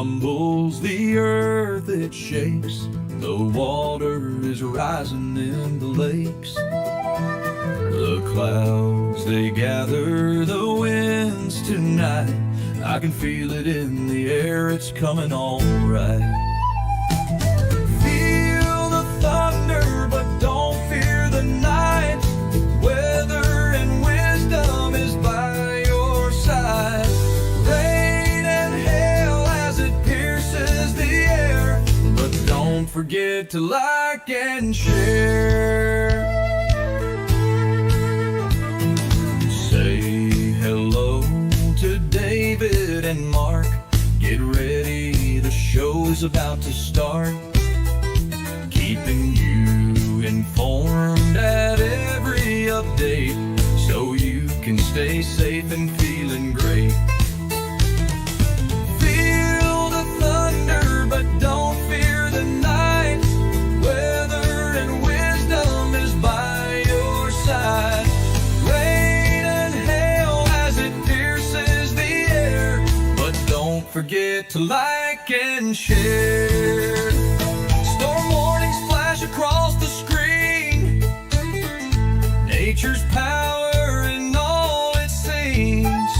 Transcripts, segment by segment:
rumbles the earth, it shakes. The water is rising in the lakes. The clouds, they gather the winds tonight. I can feel it in the air, it's coming all right. Feel the thunder, but don't fear the night. Weather and wisdom is by your side. Rain and hail as it pierces the air, but don't forget to like and share. Say hello to David and Mark. Get ready, the show is about to start. Keeping you informed at every update, so you can stay safe and feeling great. Feel the thunder, but don't fear the night. Weather and wisdom is by your side. Rain and hail as it pierces the air, but don't forget to like and share. Storm warnings flash across the screen. Nature's power in all it seems.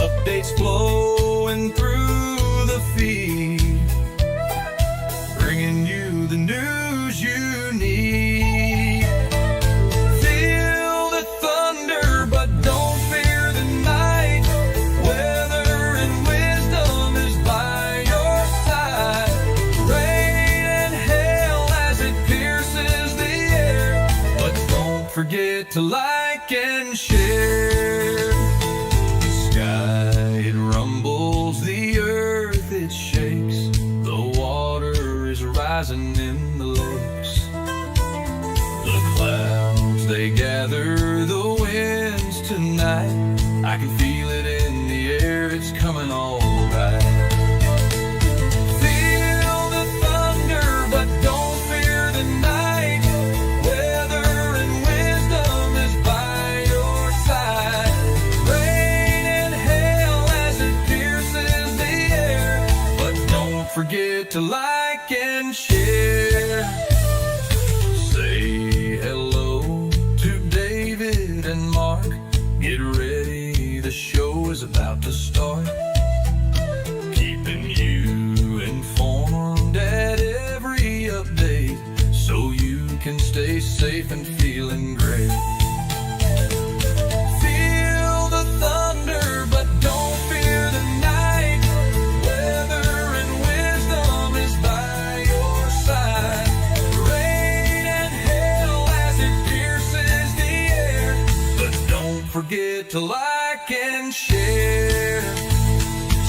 Updates flowing through the feed, bringing you the news you need. Feel the thunder, but don't fear the night. Weather and wisdom is by your side. Rain and hail as it pierces the air, but don't forget to like and share. The sky, it rumbles, the earth, it shakes. The water is rising in the lakes. The clouds, they gather the winds tonight. I can feel it in the air, it's coming all right. Feel the thunder, but don't fear the night. Weather and wisdom is by your side. Rain and hail as it pierces the air, but don't forget to like and share. Say hello to David and Mark. Get ready, the show is about to start. Keeping you informed at every update, so you can stay safe and feeling great. Feel the thunder, but don't fear the night. Weather and wisdom is by your side. Rain and hail as it pierces the air, but don't forget to like and share.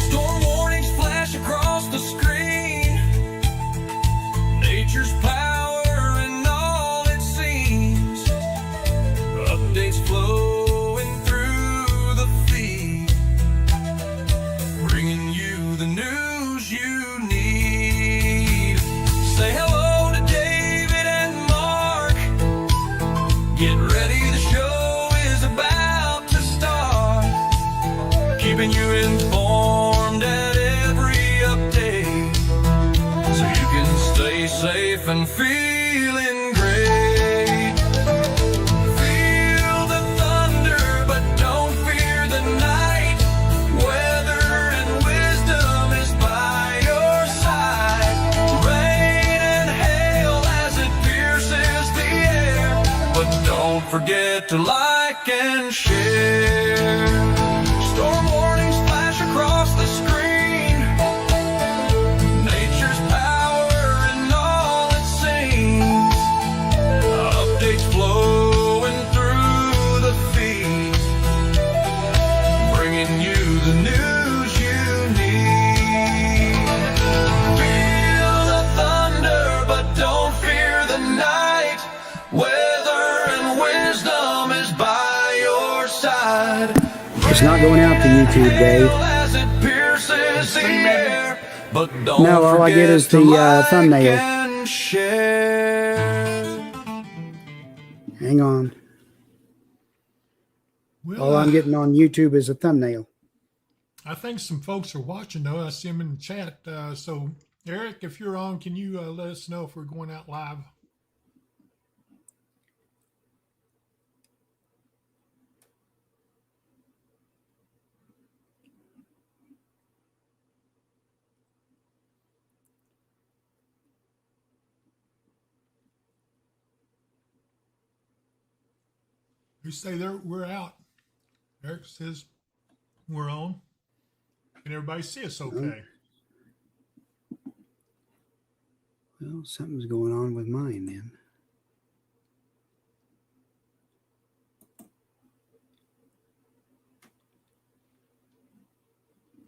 Storm warnings flash across the screen. Nature's power in all it seems. Updates flowing through the feed, bringing you the news you need. Say hello to David and Mark. Get ready, the show is about to start. Keeping you informed at every update, so you can stay safe and feeling great. Feel the thunder, but don't fear the night. Weather and wisdom is by your side. Rain and hail as it pierces the air, but don't forget to like and share. Storm warnings flash across the screen. Nature's power in all it seems. Updates flowing through the feed, bringing you the news you need. Feel the thunder, but don't fear the night. Weather and wisdom is by your side. It's not going out to YouTube, Dave. No, all I get is the thumbnail. Hang on. All I'm getting on YouTube is a thumbnail. I think some folks are watching, though. I see them in the chat. So, Eric, if you're on, can you let us know if we're going out live? You say we're out. Eric says we're on. Can everybody see us okay? Well, something's going on with mine then.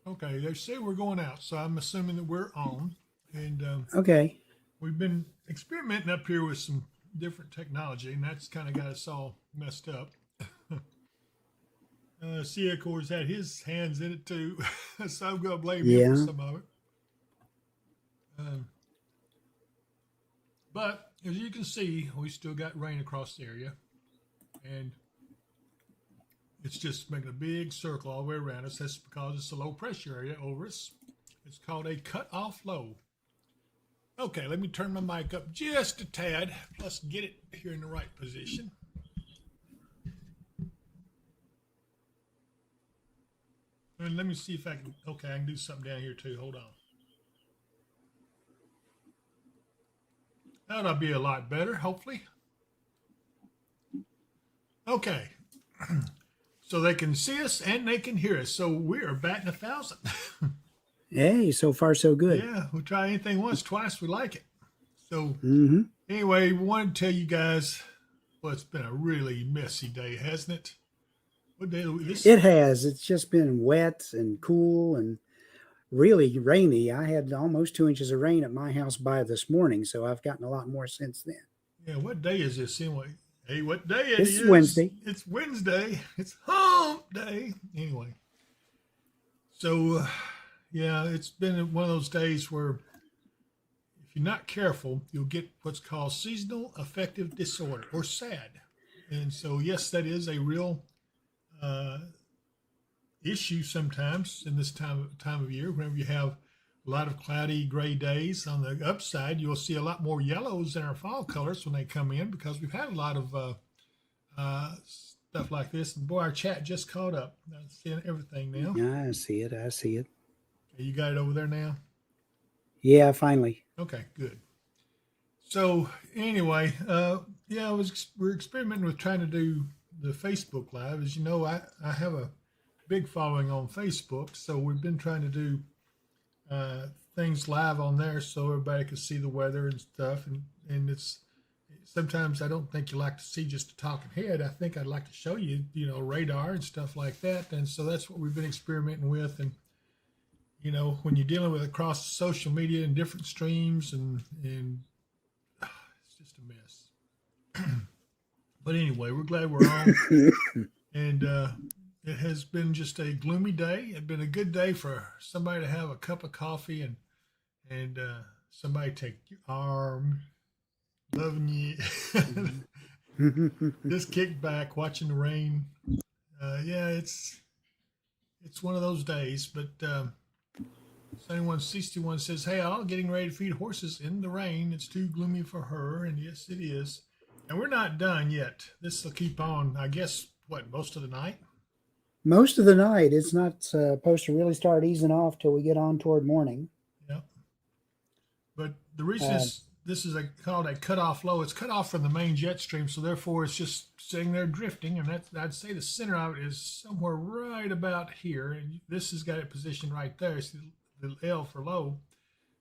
Okay, they say we're going out, so I'm assuming that we're on. And Okay. we've been experimenting up here with some different technology, and that's kind of got us all messed up. Sia, of course, had his hands in it too, so I'm going to blame him for some of it. But as you can see, we still got rain across the area, and it's just making a big circle all the way around us. That's because it's a low pressure area over us. It's called a cut-off low. Okay, let me turn my mic up just a tad, plus get it here in the right position. And let me see if I can, okay, I can do something down here too. Hold on. That'll be a lot better, hopefully. Okay. So they can see us and they can hear us. So we are batting 1,000. Hey, so far so good. Yeah, we'll try anything once, twice, we like it. So anyway, we wanted to tell you guys, well, it's been a really messy day, hasn't it? What day this? It has. It's just been wet and cool and really rainy. I had almost 2 inches of rain at my house by this morning, so I've gotten a lot more since then. Yeah, what day is this anyway? Hey, what day it is? It's Wednesday. It's Wednesday. It's hump day. Anyway. So, yeah, it's been one of those days where if you're not careful, you'll get what's called seasonal affective disorder, or SAD. And so, yes, that is a real issue sometimes in this time of year. Whenever you have a lot of cloudy gray days, on the upside, you'll see a lot more yellows in our fall colors when they come in, because we've had a lot of stuff like this. And boy, our chat just caught up. I'm seeing everything now. I see it. I see it. Okay, you got it over there now? Yeah, finally. Okay, good. So anyway, yeah, we're experimenting with trying to do the Facebook Live. As you know, I have a big following on Facebook, so we've been trying to do things live on there so everybody can see the weather and stuff. And it's sometimes I don't think you like to see just a talking head. I think I'd like to show you, radar and stuff like that. And so that's what we've been experimenting with. And when you're dealing with across social media and different streams, and it's just a mess. But anyway, we're glad we're on. And it has been just a gloomy day. It's been a good day for somebody to have a cup of coffee and somebody take your arm, loving you, just kick back, watching the rain. Yeah, it's one of those days. But 7161 says, "Hey, all getting ready to feed horses in the rain. It's too gloomy for her." And yes, it is. And we're not done yet. This will keep on, I guess, most of the night? Most of the night. It's not supposed to really start easing off till we get on toward morning. Yeah. But the reason this is called a cutoff low, it's cut off from the main jet stream, so therefore it's just sitting there drifting. And I'd say the center of it is somewhere right about here. And this has got it positioned right there. It's the L for low.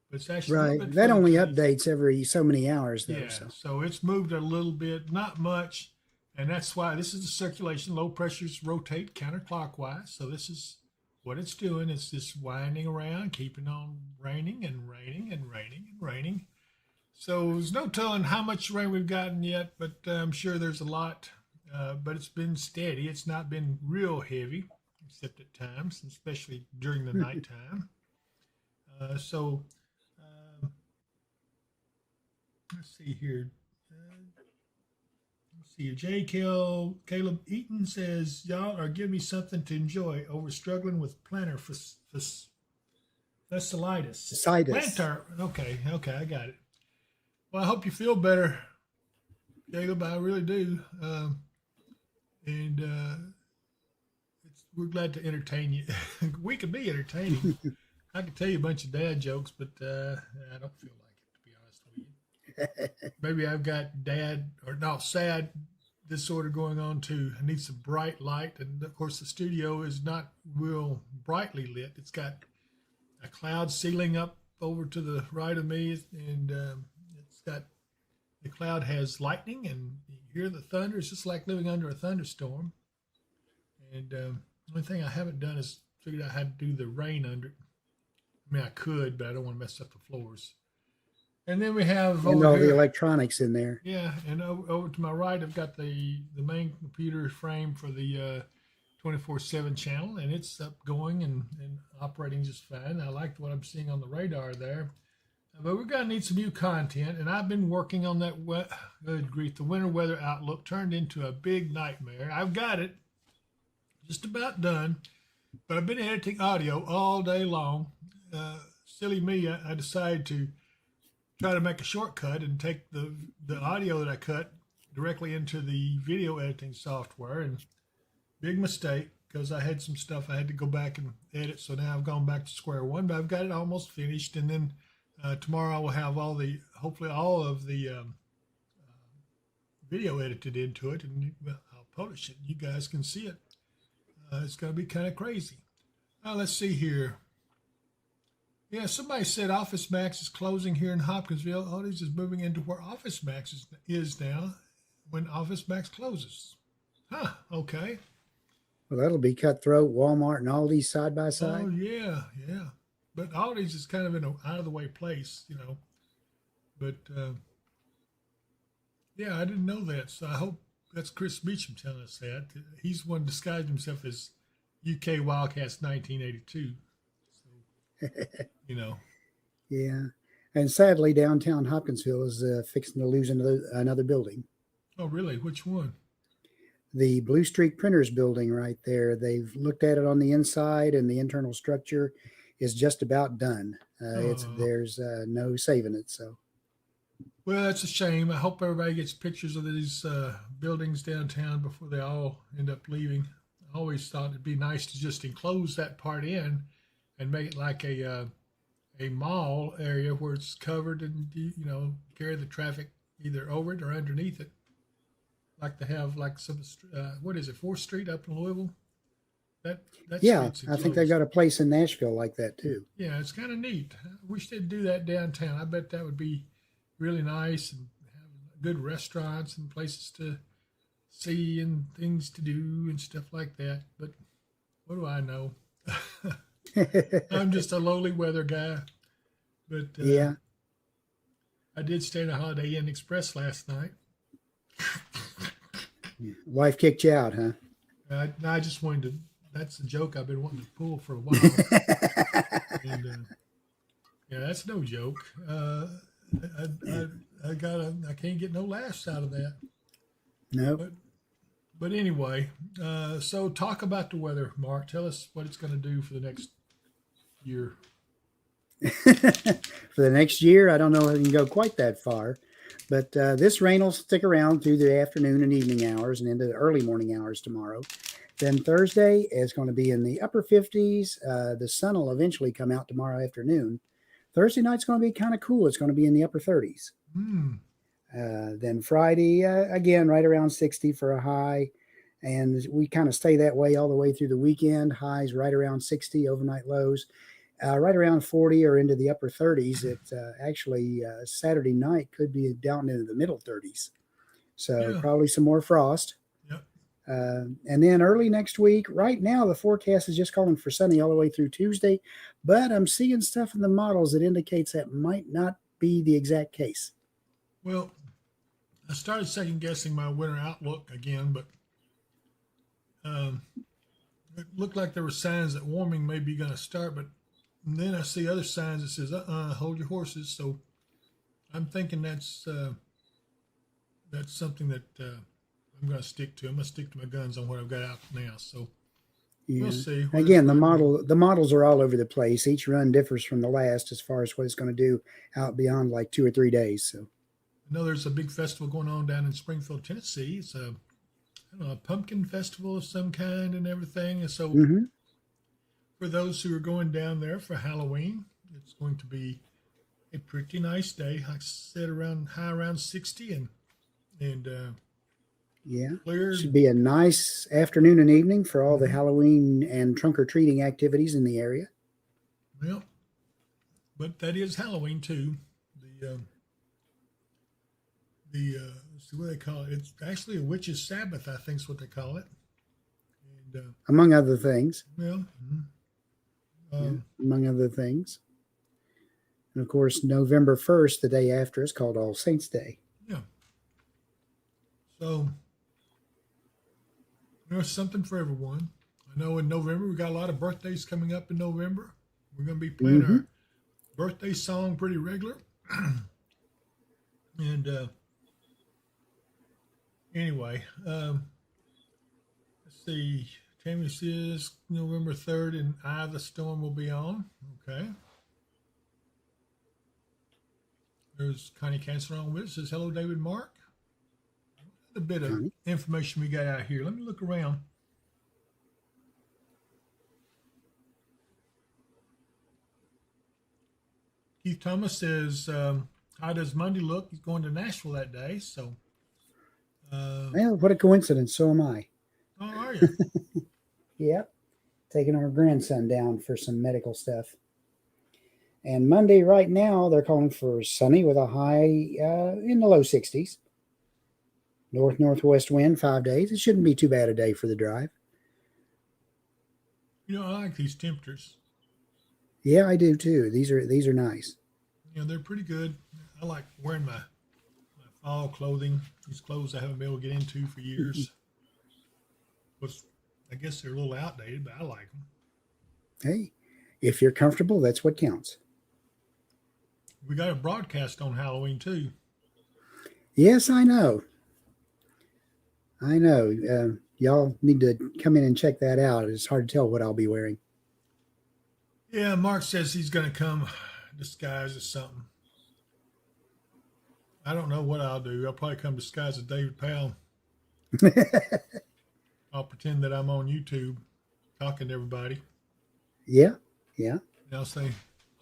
But it's actually right. That only updates every so many hours, though. Yeah, so it's moved a little bit, not much. And that's why this is the circulation. Low pressures rotate counterclockwise. So this is what it's doing. It's just winding around, keeping on raining and raining and raining and raining. So there's no telling how much rain we've gotten yet, but I'm sure there's a lot. But it's been steady. It's not been real heavy, except at times, especially during the nighttime. So let's see here. Let's see. Caleb Eaton says, y'all are giving me something to enjoy over struggling with plantar fasciitis. Citus. Plantar. Okay, I got it. Well, I hope you feel better, Caleb. I really do. And we're glad to entertain you. We can be entertaining. I could tell you a bunch of dad jokes, but I don't feel like it, to be honest with you. Maybe I've got sad disorder going on too. I need some bright light, and of course the studio is not real brightly lit. It's got a cloud ceiling up over to the right of me, and the cloud has lightning, and you hear the thunder. It's just like living under a thunderstorm. And the only thing I haven't done is figured out how to do the rain under it. I mean, I could, but I don't want to mess up the floors. And then we have And over all here, the electronics in there. yeah, and over to my right, I've got the main computer frame for the 24/7 channel, and it's up going and operating just fine. I liked what I'm seeing on the radar there. But we're going to need some new content, and I've been working on that. Good grief, the winter weather outlook turned into a big nightmare. I've got it just about done, but I've been editing audio all day long. Silly me, I decided to try to make a shortcut and take the audio that I cut directly into the video editing software, and big mistake, because I had some stuff I had to go back and edit, so now I've gone back to square one, but I've got it almost finished, and then tomorrow I will have hopefully all of the video edited into it, and I'll publish it. You guys can see it. It's going to be kind of crazy. Let's see here. Yeah, somebody said Office Max is closing here in Hopkinsville. Aldi's is moving into where Office Max is now when Office Max closes. Huh, okay. Well, that'll be Cutthroat, Walmart, and Aldi's side by Oh, side. yeah. But Aldi's is kind of in an out-of-the-way place, But, yeah, I didn't know that. So I hope that's Chris Beecham telling us that. He's the one disguised himself as UK Wildcats 1982. So, Yeah. And sadly, downtown Hopkinsville is fixing to lose another building. Oh, really? Which one? The Blue Streak Printers building right there. They've looked at it on the inside, and the internal structure is just about done. There's no saving it. So, well, that's a shame. I hope everybody gets pictures of these buildings downtown before they all end up leaving. I always thought it'd be nice to just enclose that part in and make it like a mall area where it's covered and carry the traffic either over it or underneath it. Like to have like some what is it, 4th Street up in Louisville? That yeah, street's I think enclosed. they've got a place in Nashville like that too. Yeah, it's kind of neat. I wish they'd do that downtown. I bet that would be really nice, and have good restaurants and places to see and things to do and stuff like that. But what do I know? I'm just a lowly weather guy. But Yeah. I did stay in a Holiday Inn Express last night. Wife kicked you out, huh? I just wanted to. That's a joke I've been wanting to pull for a while. And yeah, that's no joke. I can't get no laughs out of that. No. But anyway, so talk about the weather, Mark. Tell us what it's going to do for the next year. For the next year, I don't know if it can go quite that far, but this rain will stick around through the afternoon and evening hours and into the early morning hours tomorrow. Then Thursday is going to be in the upper 50s. The sun will eventually come out tomorrow afternoon. Thursday night's going to be kind of cool. It's going to be in the upper 30s. Then Friday, again, right around 60 for a high. And we kind of stay that way all the way through the weekend. Highs right around 60, overnight lows. Right around 40 or into the upper 30s. It actually Saturday night could be down into the middle 30s. So Yeah. probably some more frost. Yep. And then early next week, right now, the forecast is just calling for sunny all the way through Tuesday. But I'm seeing stuff in the models that indicates that might not be the exact case. Well, I started second guessing my winter outlook again, but it looked like there were signs that warming may be going to start, but then I see other signs that says, hold your horses. So I'm thinking that's something that I'm going to stick to. I'm going to stick to my guns on what I've got out now. So Yeah. we'll see. Again, the models are all over the place. Each run differs from the last as far as what it's going to do out beyond like 2 or 3 days. So I know there's a big festival going on down in Springfield, Tennessee. It's a, I don't know, a pumpkin festival of some kind and everything. And so for those who are going down there for Halloween, it's going to be a pretty nice day. Like I said, around 60 and yeah, clear. should be a nice afternoon and evening for all the Halloween and trunk or treating activities in the area. Well, but that is Halloween too. Let's see what they call it. It's actually a witch's Sabbath, I think is what they call it. And Among other things. well, Among other things. And of course, November 1st, the day after, is called All Saints Day. yeah. So there's something for everyone. I know in November we got a lot of birthdays coming up in November. We're going to be playing our birthday song pretty regular. And anyway, let's see. Tammy says November 3rd and Eye of the Storm will be on. Okay. There's Connie Cancer on with us. Says hello, David Mark. A bit of information we got out here. Let me look around. Keith Thomas says, how does Monday look? He's going to Nashville that day. So, Well, what a coincidence. So am I. how are you? Yep. Taking our grandson down for some medical stuff. And Monday, right now, they're calling for sunny with a high in the low 60s. Northwest wind, 5 days. It shouldn't be too bad a day for the drive. You know, I like these temperatures. Yeah, I do too. These are nice. You know, they're pretty good. I like wearing my fall clothing. These clothes I haven't been able to get into for years. But I guess they're a little outdated, but I like them. Hey, if you're comfortable, that's what counts. We got a broadcast on Halloween too. Yes, I know. Y'all need to come in and check that out. It's hard to tell what I'll be wearing. Yeah, Mark says he's going to come disguised as something. I don't know what I'll do. I'll probably come disguised as David Powell. I'll pretend that I'm on YouTube talking to everybody. Yeah. And I'll say,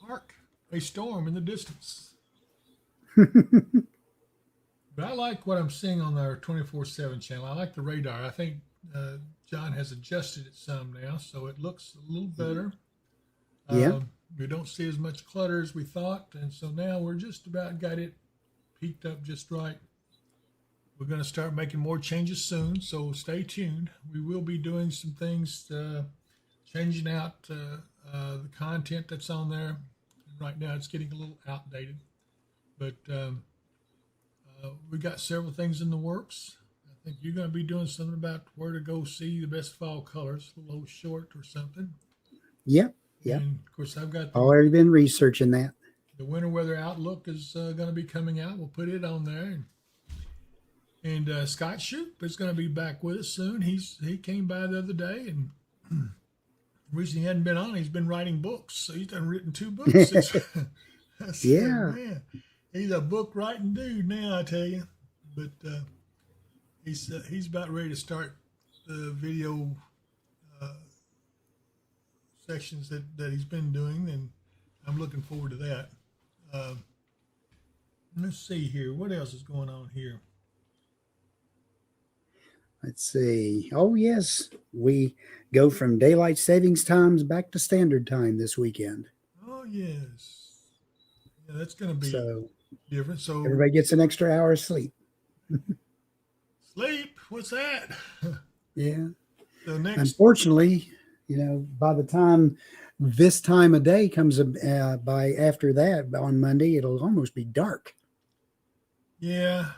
hark, a storm in the distance. But I like what I'm seeing on our 24/7 channel. I like the radar. I think John has adjusted it some now, so it looks a little better. Yeah. We don't see as much clutter as we thought, and so now we're just about got it peaked up just right. We're going to start making more changes soon, so stay tuned. We will be doing some things, changing out the content that's on there. Right now it's getting a little outdated, but we got several things in the works. I think you're going to be doing something about where to go see the best fall colors, a little short or something. Yep. And of course, I've got Already been researching that. the winter weather outlook is going to be coming out. We'll put it on there. And Scott Shoup is going to be back with us soon. He came by the other day, and the reason he hadn't been on, he's been writing books. So he's written 2 books. Yeah. Man, he's a book writing dude now, I tell you. But he's about ready to start the video sections that he's been doing, and I'm looking forward to that. Let's see here. What else is going on here? Let's see. Oh, yes. We go from daylight savings times back to standard time this weekend. Oh, yes. Yeah, that's going to be different. So Everybody gets an extra hour of sleep. sleep. What's that? Yeah. So next, Unfortunately, by the time this time of day comes by after that on Monday, it'll almost be dark. yeah,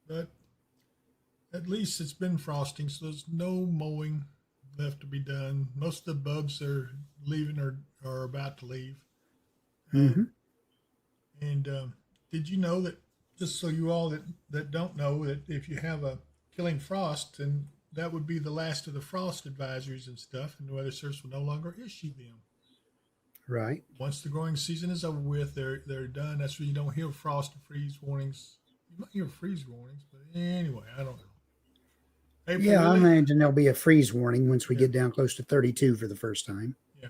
but at least it's been frosting, so there's no mowing left to be done. Most of the bugs are leaving or are about to leave. Mm-hmm. And did you know that, just so you all that don't know, that if you have a killing frost, and that would be the last of the frost advisories and stuff, and the Weather Service will no longer issue them. Right. Once the growing season is over with, they're done. That's when you don't hear frost or freeze warnings. You might hear freeze warnings, but anyway, I don't know. April Yeah, I Lily, imagine there'll be a freeze warning once we Yeah. get down close to 32 for the first time. yeah.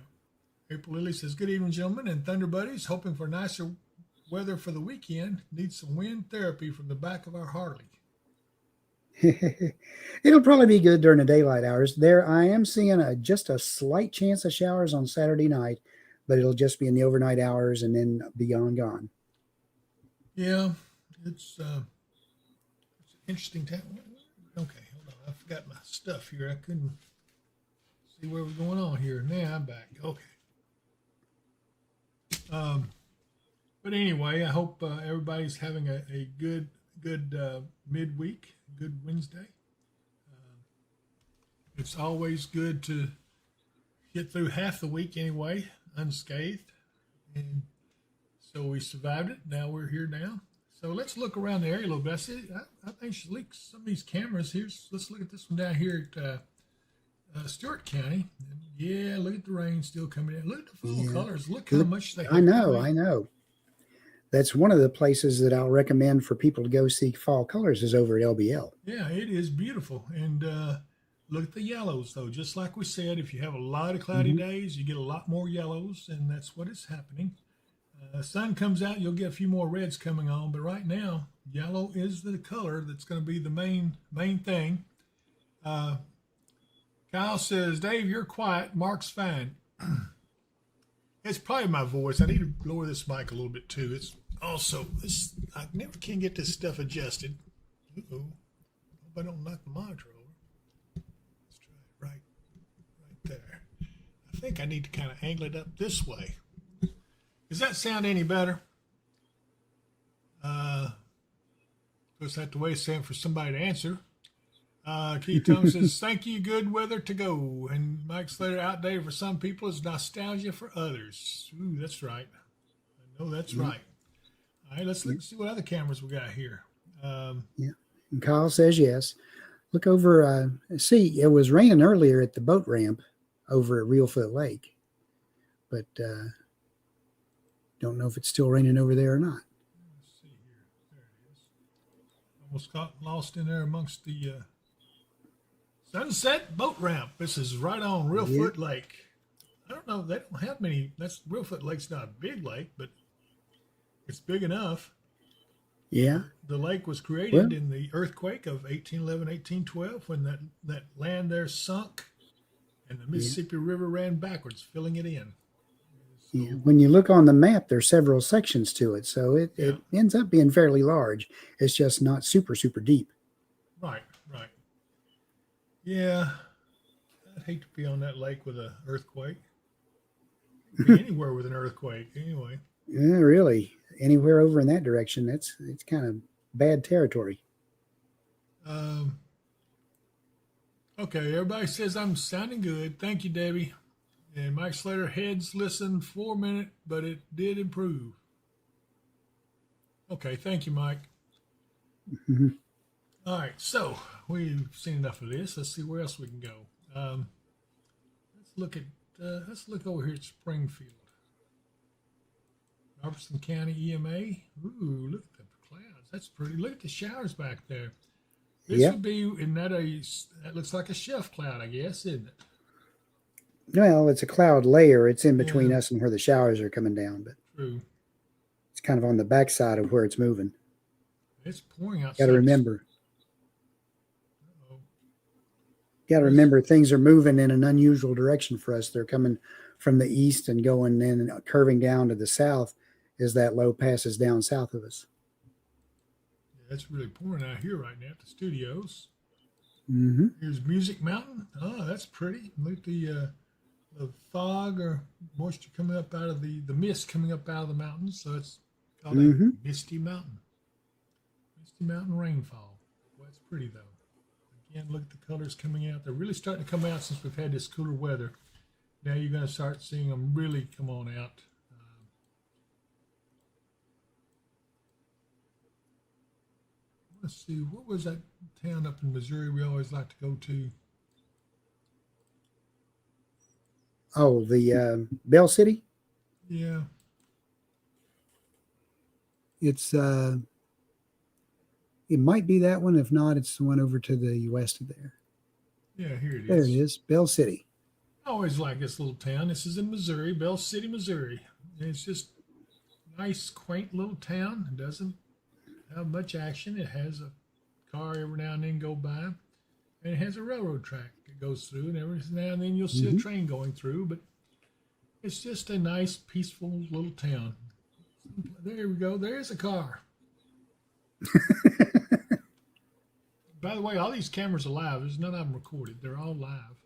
April Lily says, "Good evening, gentlemen and Thunder Buddies. Hoping for nicer weather for the weekend. Need some wind therapy from the back of our Harley." It'll probably be good during the daylight hours. There, I am seeing just a slight chance of showers on Saturday night, but it'll just be in the overnight hours and then beyond gone. Yeah, it's an interesting time. Okay, hold on. I forgot my stuff here. I couldn't see what was going on here. Now I'm back. Okay. But anyway, I hope everybody's having a good midweek, good Wednesday. It's always good to get through half the week anyway, unscathed. And so we survived it. Now we're here now. So let's look around the area a little bit. I think she leaked some of these cameras here. Let's look at this one down here at Stewart County. Yeah, look at the rain still coming in. Look at the fall colors. Look how much they have. I know. That's one of the places that I'll recommend for people to go see fall colors is over at LBL. Yeah, it is beautiful. And look at the yellows, though. Just like we said, if you have a lot of cloudy days, you get a lot more yellows, and that's what is happening. Sun comes out, you'll get a few more reds coming on, but right now, yellow is the color that's going to be the main thing. Kyle says, "Dave, you're quiet. Mark's fine." It's probably my voice. I need to lower this mic a little bit too. It's also I never can get this stuff adjusted. Uh-oh. Hope I don't knock the monitor over. Let's try it right there. I think I need to kind of angle it up this way. Does that sound any better? Of course, I have to wait a second for somebody to answer. Keith Thomas says, "Thank you, good weather to go." And Mike Slater, "Outdated for some people is nostalgia for others." Ooh, that's right. I know that's right. All right, let's see what other cameras we got here. Yeah. And Kyle says yes. Look over, see, it was raining earlier at the boat ramp over at Reelfoot Lake, but don't know if it's still raining over there or not. Let's see here. There it is. Almost got lost in there amongst the Sunset Boat Ramp. This is right on Reelfoot Lake. I don't know. They don't have many. Reelfoot Lake's not a big lake, but it's big enough. Yeah. The lake was created in the earthquake of 1811, 1812, when that land there sunk and the Mississippi River ran backwards, filling it in. So, Yeah. When you look on the map, there's several sections to it, so it ends up being fairly large. It's just not super, super deep. Right. Yeah. I'd hate to be on that lake with an earthquake. Be anywhere with an earthquake, anyway. Yeah, really. Anywhere over in that direction, it's kind of bad territory. Okay, everybody says I'm sounding good. Thank you, Debbie. And Mike Slater, heads listened 4 minutes, but it did improve. Okay, thank you, Mike. Mm-hmm. All right, so we've seen enough of this. Let's see where else we can go. Let's look over here at Springfield. Robertson County EMA. Ooh, look at the clouds. That's pretty. Look at the showers back there. This would be, that looks like a shelf cloud, I guess, isn't it? Well, it's a cloud layer. It's in between us and where the showers are coming down, but True. it's kind of on the backside of where it's moving. It's pouring outside. Got to remember. Uh-oh. Got to remember things are moving in an unusual direction for us. They're coming from the east and going in and curving down to the south as that low passes down south of us. Yeah, it's really pouring out here right now at the studios. Mm-hmm. Here's Music Mountain. Oh, that's pretty. Look at the fog or moisture coming up out of the mist coming up out of the mountains. So it's called a Misty Mountain. Misty Mountain rainfall. Well, it's pretty though. Again, look at the colors coming out. They're really starting to come out since we've had this cooler weather. Now you're going to start seeing them really come on out. I want to let's see, what was that town up in Missouri we always like to go to? Oh, the Bell City. Yeah. It's it might be that one. If not, it's the one over to the west of there. Yeah, here it is. There it is, Bell City. I always like this little town. This is in Missouri, Bell City, Missouri. And it's just nice, quaint little town. It doesn't have much action. It has a car every now and then go by, and it has a railroad track that goes through, and every now and then you'll see a train going through. But it's just a nice, peaceful little town. There we go. There's a car. By the way, all these cameras are live. There's none of them recorded. They're all live.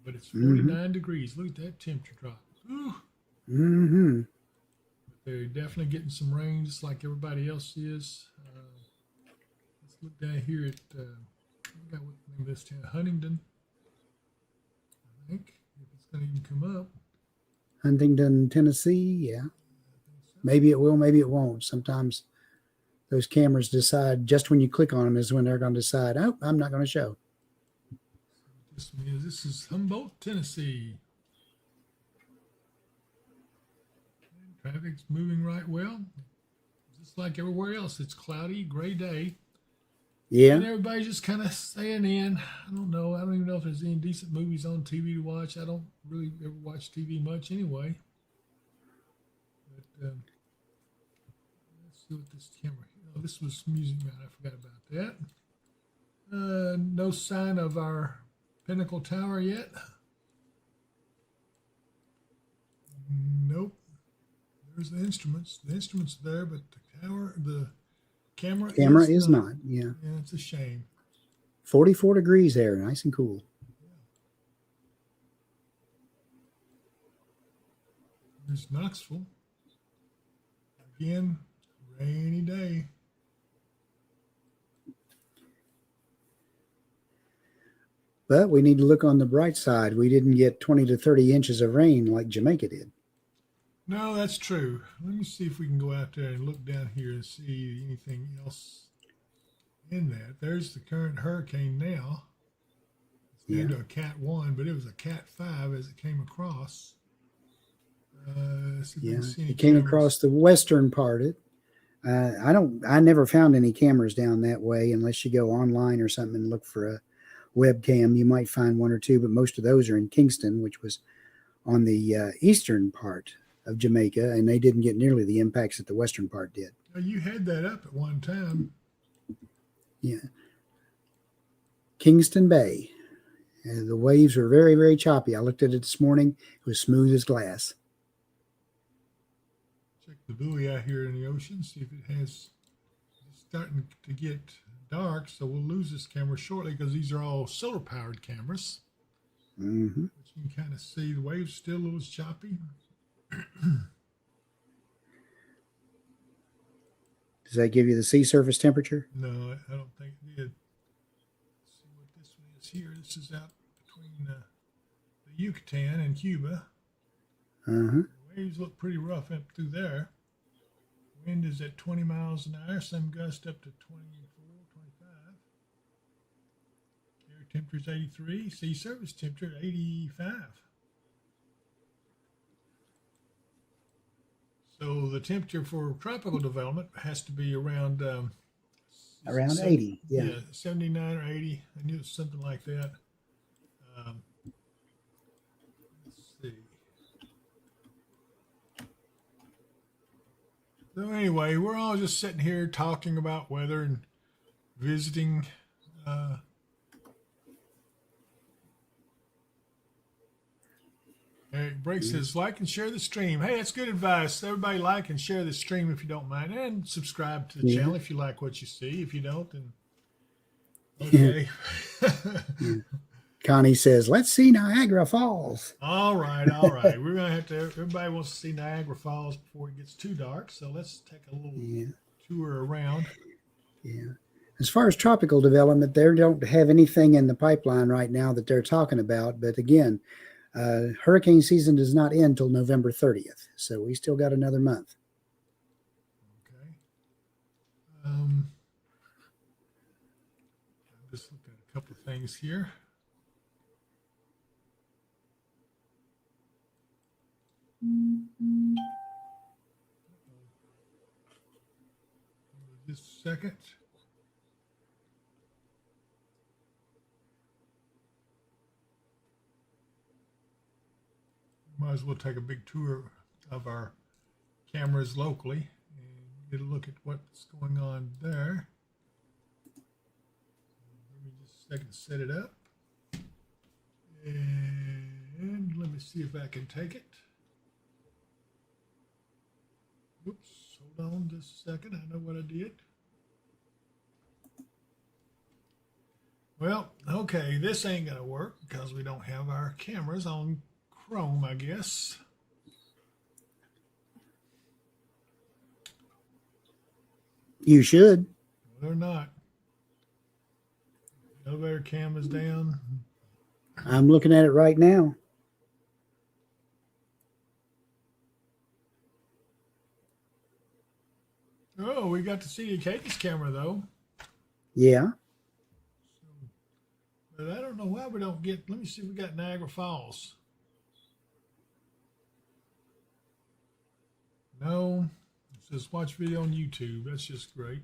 But it's 49 degrees. Look at that temperature drop. Ooh. Mm-hmm. They're definitely getting some rain just like everybody else is. Let's look down here at, I got what the name of this town, Huntington. I think, if it's going to even come up. Huntington, Tennessee. Yeah. Maybe it will, maybe it won't. Sometimes those cameras decide just when you click on them is when they're going to decide, oh, I'm not going to show. This is Humboldt, Tennessee. And traffic's moving right well. Just like everywhere else, it's cloudy, gray day. Yeah. And everybody's just kind of staying in. I don't know. I don't even know if there's any decent movies on TV to watch. I don't really ever watch TV much anyway. But let's see what this camera. Oh, this was Music Man. I forgot about that. No sign of our Pinnacle Tower yet. Nope. There's the instruments. The instruments are there, but the camera is not. Yeah. Yeah, it's a shame. 44 degrees there, nice and cool. There's Knoxville. Again, rainy day. But we need to look on the bright side. We didn't get 20 to 30 inches of rain like Jamaica did. No, that's true. Let me see if we can go out there and look down here and see anything else in that. There's the current hurricane now. It's down to a Cat 1, but it was a Cat 5 as it came across. It came across the western part. I never found any cameras down that way unless you go online or something and look for a webcam. You might find one or two, but most of those are in Kingston, which was on the eastern part of Jamaica, and they didn't get nearly the impacts that the western part did. You had that up at one time. Yeah. Kingston Bay. The waves were very, very choppy. I looked at it this morning. It was smooth as glass. Check the buoy out here in the ocean, see if it has. It's starting to get dark, so we'll lose this camera shortly because these are all solar powered cameras. Mm-hmm. But you can kind of see the waves still a little choppy. Does that give you the sea surface temperature? No, I don't think it did. Let's see what this one is here. This is out between the Yucatan and Cuba. Uh-huh. The waves look pretty rough up through there. Wind is at 20 miles an hour, some gust up to 24, 25. Air temperature is 83, sea surface temperature 85. So the temperature for tropical development has to be around 80. Yeah. 79 or 80. I knew it was something like that. Let's see. So anyway, we're all just sitting here talking about weather and visiting. Eric Brake says, like and share the stream. Hey, that's good advice. Everybody like and share the stream if you don't mind. And subscribe to the channel if you like what you see. If you don't, then okay. Connie says, let's see Niagara Falls. All right. We're going to have to, everybody wants to see Niagara Falls before it gets too dark. So let's take a little tour around. Yeah. As far as tropical development, they don't have anything in the pipeline right now that they're talking about. But again, hurricane season does not end till November 30th. So we still got another month. Okay. things here. Just a second. Might as well take a big tour of our cameras locally and get a look at what's going on there. Let me just a second to set it up. And let me see if I can take it. Oops, hold on just a second. I know what I did. Well, okay, this ain't gonna work because we don't have our cameras on Chrome, I guess. You should. Well, they're not. Elevator cam is down. I'm looking at it right now. Oh, we got to see Katie's camera though. Yeah. But I don't know why we don't get. Let me see if we got Niagara Falls. No, it says watch video on YouTube. That's just great.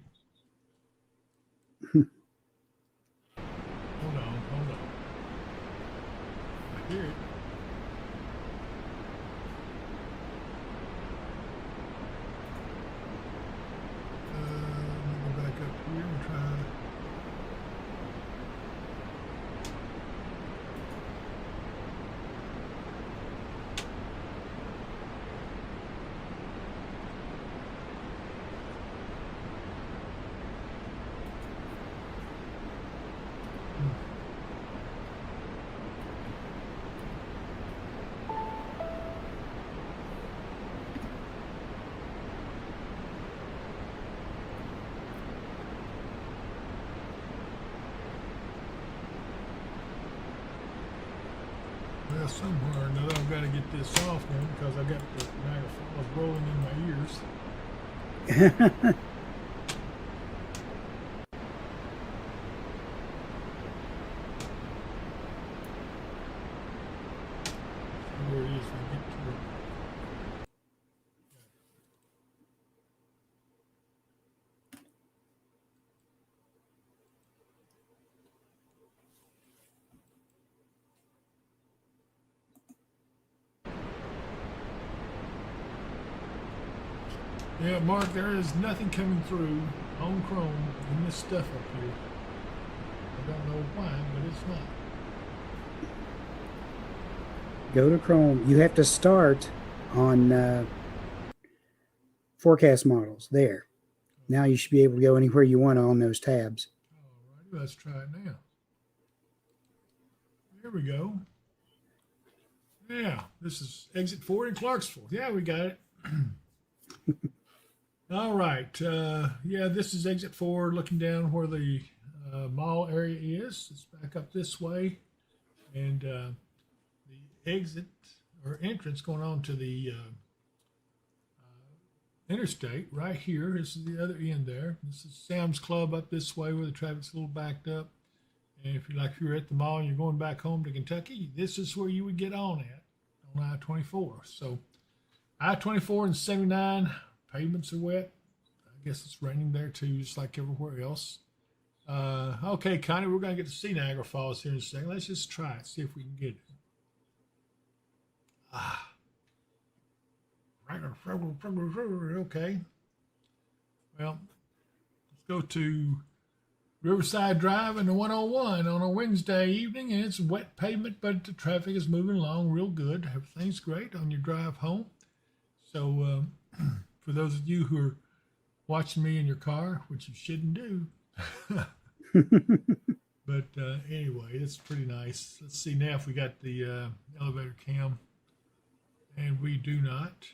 Hold on. I hear it. Let me go back up here and try. Well, somewhere or another, I've got to get this off now because I've got the Niagara Falls rolling in my ears. Where it is when I get to it. Yeah, Mark, there is nothing coming through on Chrome in this stuff up here. I don't know why, but it's not. Go to Chrome. You have to start on forecast models. There. Now you should be able to go anywhere you want on those tabs. All right, let's try it now. Here we go. Yeah, this is exit 4 in Clarksville. Yeah, we got it. All right. Yeah, this is exit 4 looking down where the mall area is. It's back up this way. And the exit or entrance going on to the interstate right here. This is the other end there. This is Sam's Club up this way where the traffic's a little backed up. And if you're at the mall and you're going back home to Kentucky, this is where you would get on at on I-24. So I-24 and 79, pavements are wet. I guess it's raining there too, just like everywhere else. Okay, Connie, we're going to get to see Niagara Falls here in a second. Let's just try it, see if we can get it. Okay. Well, let's go to Riverside Drive and the 101 on a Wednesday evening, and it's wet pavement, but the traffic is moving along real good. Everything's great on your drive home. So for those of you who are watching me in your car, which you shouldn't do, but anyway, it's pretty nice. Let's see now if we got the elevator cam, and we do not.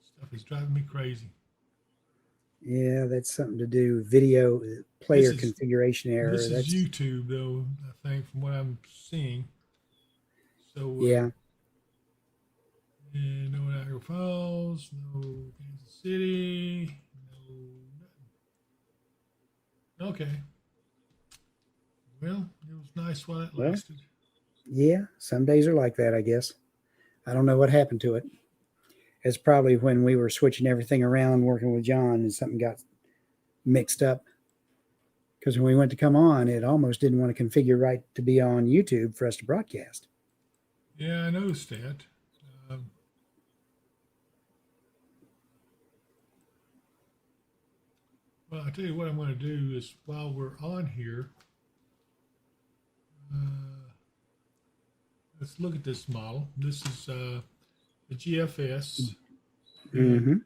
Stuff is driving me crazy. Yeah, that's something to do. Video player configuration error. This is YouTube, though, I think, from what I'm seeing. So yeah. And no Niagara Falls, no Kansas City, no Okay. Well, it was nice while it Well, lasted. yeah, some days are like that, I guess. I don't know what happened to it. It's probably when we were switching everything around working with John and something got mixed up. Because when we went to come on, it almost didn't want to configure right to be on YouTube for us to broadcast. Yeah, I noticed that. Um, well, I tell you what I'm going to do is while we're on here, uh, let's look at this model. This is the GFS, and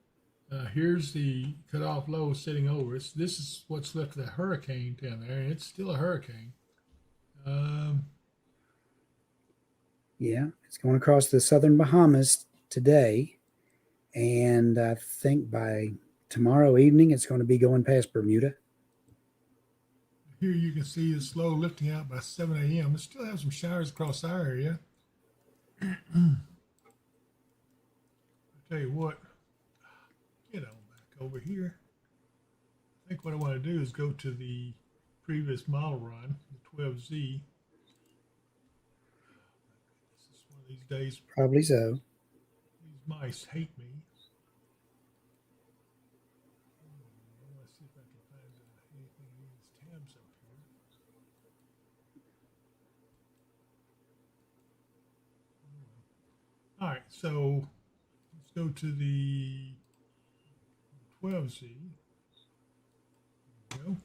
Mm-hmm. here's the cutoff low sitting over us. This is what's left of the hurricane down there, and it's still a hurricane. Um, Yeah, it's going across the southern Bahamas today. And I think by tomorrow evening, it's going to be going past Bermuda. Here you can see it's slow lifting out by 7 a.m. We still have some showers across our area. I tell you what, get on back over here. I think what I want to do is go to the previous model run, the 12Z. This is one of these days, Probably so. these mice hate me. I want to see if I can find anything in these tabs up here. All right, so let's go to the 12Z. There we go.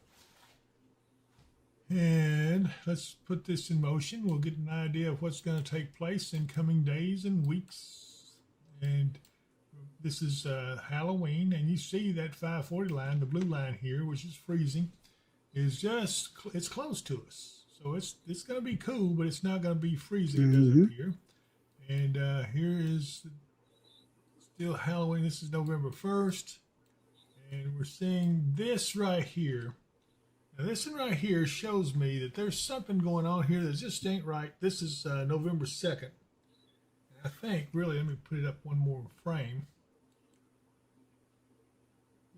And let's put this in motion. We'll get an idea of what's going to take place in coming days and weeks. And this is Halloween, and you see that 540 line, the blue line here, which is freezing, is just it's close to us. So it's going to be cool, but it's not going to be freezing. It doesn't appear. And here is still Halloween. This is November 1st, and we're seeing this right here. Now, this one right here shows me that there's something going on here that just ain't right. This is November 2nd. And I think, really, let me put it up one more frame.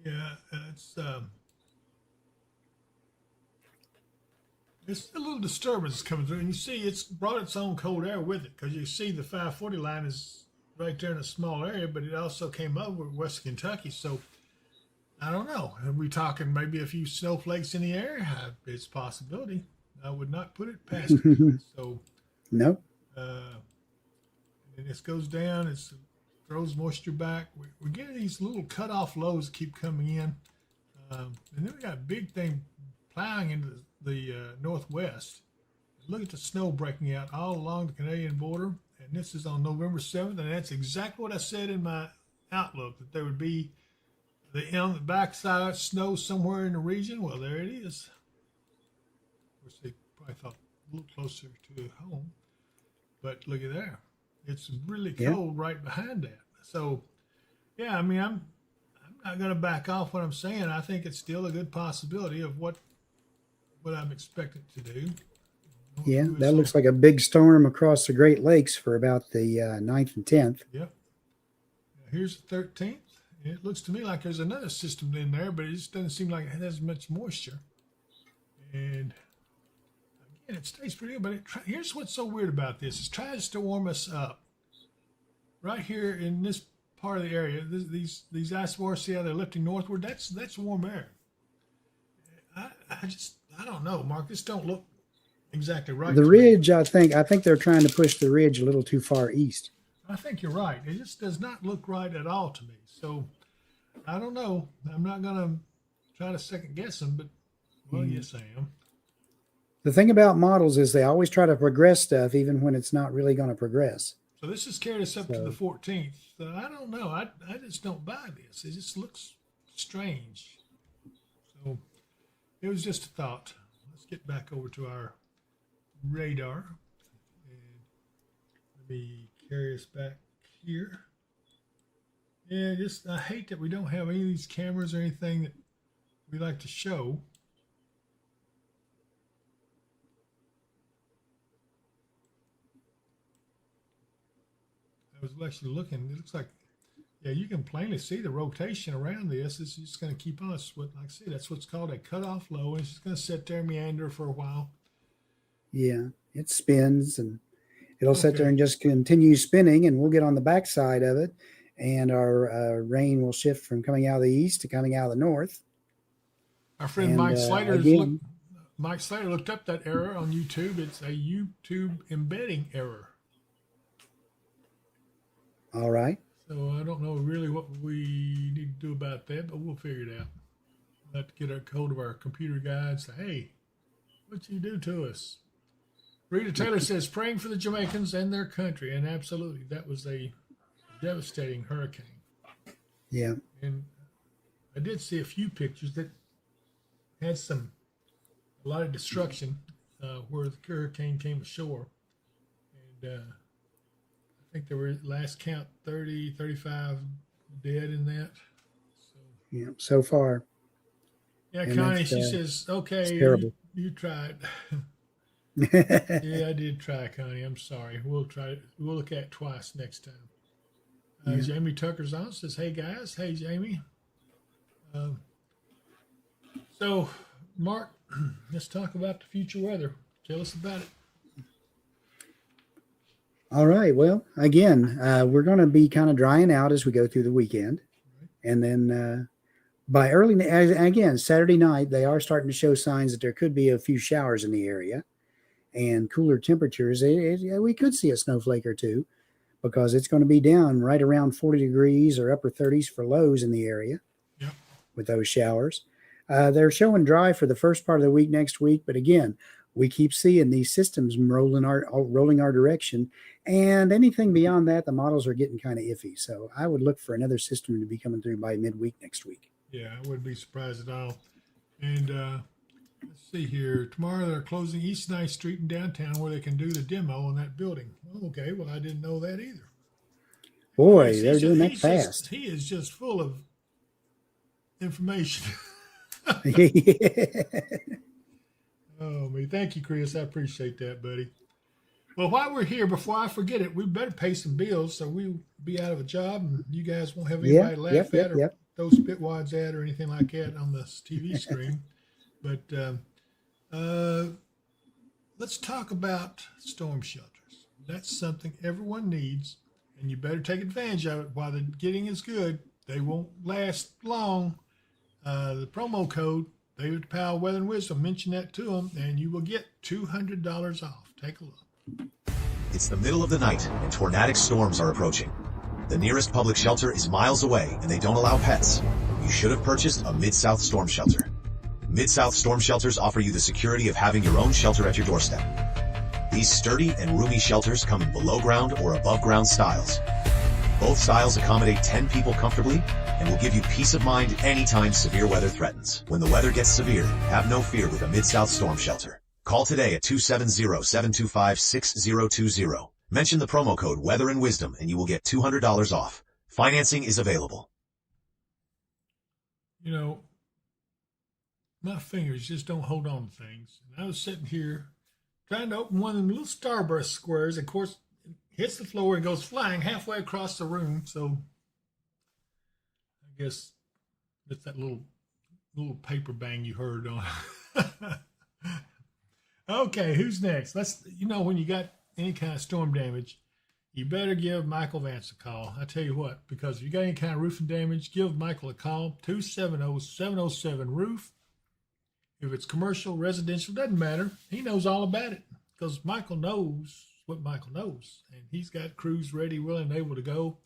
Yeah, it's a little disturbance coming through. And you see it's brought its own cold air with it, because you see the 540 line is right there in a small area, but it also came over West Kentucky. So I don't know. Are we talking maybe a few snowflakes in the air? It's a possibility. I would not put it past it. So, Nope. And this goes down. It throws moisture back. We're getting these little cutoff lows that keep coming in. And then we got a big thing plowing into the northwest. Look at the snow breaking out all along the Canadian border. And this is on November 7th. And that's exactly what I said in my outlook, that there would be on the backside snow somewhere in the region. Well, there it is. Of course, they probably thought a little closer to home. But look at there. It's really cold right behind that. So, yeah, I mean, I'm not going to back off what I'm saying. I think it's still a good possibility of what I'm expected to do. Yeah, that looks like a big storm across the Great Lakes for about the 9th and 10th. Yep. Here's the 13th. It looks to me like there's another system in there, but it just doesn't seem like it has much moisture. And again, it stays pretty good, but here's what's so weird about this. It tries to warm us up. Right here in this part of the area, these ice bars, see how they're lifting northward? That's warm air. I don't know, Mark. This don't look exactly right. The ridge, I think they're trying to push the ridge a little too far east. I think you're right. It just does not look right at all to me. So I don't know. I'm not going to try to second guess them, but, well, yes, I am. The thing about models is they always try to progress stuff even when it's not really going to progress. So this has carried us up to the 14th. I don't know. I just don't buy this. It just looks strange. So it was just a thought. Let's get back over to our radar. And let me carry us back here. Yeah, I hate that we don't have any of these cameras or anything that we like to show. I was actually looking. It looks like Yeah, you can plainly see the rotation around this. It's just going to keep on. It's what, like I say, that's what's called a cutoff low. And it's just going to sit there and meander for a while. Yeah, it spins and it'll sit there Okay. and just continue spinning, and we'll get on the backside of it, and our rain will shift from coming out of the east to coming out of the north. Our friend And Mike again, Slater looked up that error on YouTube. It's a YouTube embedding error. all right. So I don't know really what we need to do about that, but we'll figure it out. We'll have to get a hold of our computer guy and say, hey, what you do to us? Rita Taylor says, praying for the Jamaicans and their country. And absolutely, that was a devastating hurricane. Yeah. And I did see a few pictures that had a lot of destruction where the hurricane came ashore. And I think there were, last count, 30, 35 dead in that. So, Yeah. So far. yeah, And Connie, it's, she says, it's okay, terrible. you tried. Yeah, I did try, Connie. I'm sorry. We'll try. We'll look at it twice next time. Yeah. Jamie Tucker's on, says, hey, guys. Hey, Jamie. So, Mark, let's talk about the future weather. Tell us about it. All right. Well, again, we're going to be kind of drying out as we go through the weekend. And then by again, Saturday night, they are starting to show signs that there could be a few showers in the area and cooler temperatures. We could see a snowflake or two because it's going to be down right around 40 degrees or upper 30s for lows in the area. Yep. With those showers. They're showing dry for the first part of the week next week. But again, we keep seeing these systems rolling our direction. And anything beyond that, the models are getting kind of iffy. So I would look for another system to be coming through by midweek next week. Yeah, I wouldn't be surprised at all. And let's see here. Tomorrow they're closing East Ninth Street in downtown where they can do the demo on that building. Okay, well, I didn't know that either. Boy, they're doing that fast. He is just full of information. Oh, me. Thank you, Chris. I appreciate that, buddy. Well, while we're here, before I forget it, we better pay some bills so we'll be out of a job and you guys won't have anybody to laugh at or throw spitwads at or anything like that on the TV screen. But let's talk about storm shelters. That's something everyone needs, and you better take advantage of it while the getting is good. They won't last long. The promo code, David Powell Weather and Wisdom, mention that to them, and you will get $200 off. Take a look. It's the middle of the night, and tornadic storms are approaching. The nearest public shelter is miles away, and they don't allow pets. You should have purchased a Mid-South storm shelter. Mid-South storm shelters offer you the security of having your own shelter at your doorstep. These sturdy and roomy shelters come in below ground or above ground styles. Both styles accommodate 10 people comfortably and will give you peace of mind anytime severe weather threatens. When the weather gets severe, have no fear with a Mid-South storm shelter. Call today at 270-725-6020. Mention the promo code Weather and Wisdom and you will get $200 off. Financing is available. You know, my fingers just don't hold on to things. And I was sitting here trying to open one of them little starburst squares. Of course, it hits the floor and goes flying halfway across the room. So I guess it's that little paper bang you heard on. Okay, who's next? When you got any kind of storm damage, you better give Michael Vance a call. I tell you what, because if you got any kind of roofing damage, give Michael a call, 270-707-ROOF. If it's commercial, residential, doesn't matter. He knows all about it because Michael knows what Michael knows. And he's got crews ready, willing, and able to go.